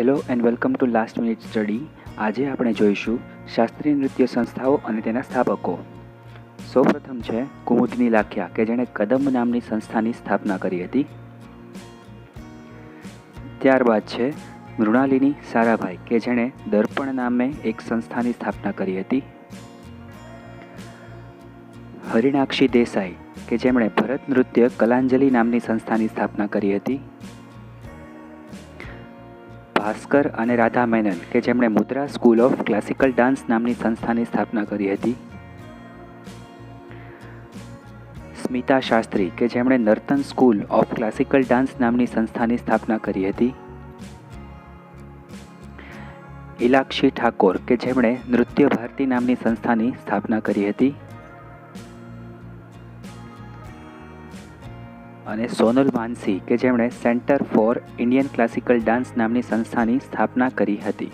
Hello and welcome to last minute study. આજે આપણે જોઈશું શાસ્ત્રીય નૃત્ય સંસ્થાઓ અને તેના સ્થાપકો. સૌપ્રથમ છે કુમુદની લાખ્યા કે જેણે કદંબ નામની સંસ્થાની સ્થાપના કરી હતી. ત્યારબાદ છે મૃણાલિની સારાભાઈ કે જેણે દર્પણ નામે એક સંસ્થાની સ્થાપના કરી હતી. હરિણાક્ષી દેસાઈ કે જેમણે ભરત નૃત્ય કલાંજલિ નામની સંસ્થાની સ્થાપના કરી હતી. ભાસ્કર અને રાધા મેનન કે જેમણે મુદ્રા સ્કૂલ ઓફ ક્લાસિકલ ડાન્સ નામની સંસ્થાની સ્થાપના કરી હતી. સ્મિતા શાસ્ત્રી કે જેમણે Nartan school of classical dance નામની સંસ્થાની સ્થાપના કરી હતી. ઇલાક્ષી ઠાકોર કે જેમણે નૃત્ય ભારતી નામની સંસ્થાની સ્થાપના કરી હતી. અને સોનલ માનસી કે જેમણે centre for Indian classical dance નામની સંસ્થાની સ્થાપના કરી હતી.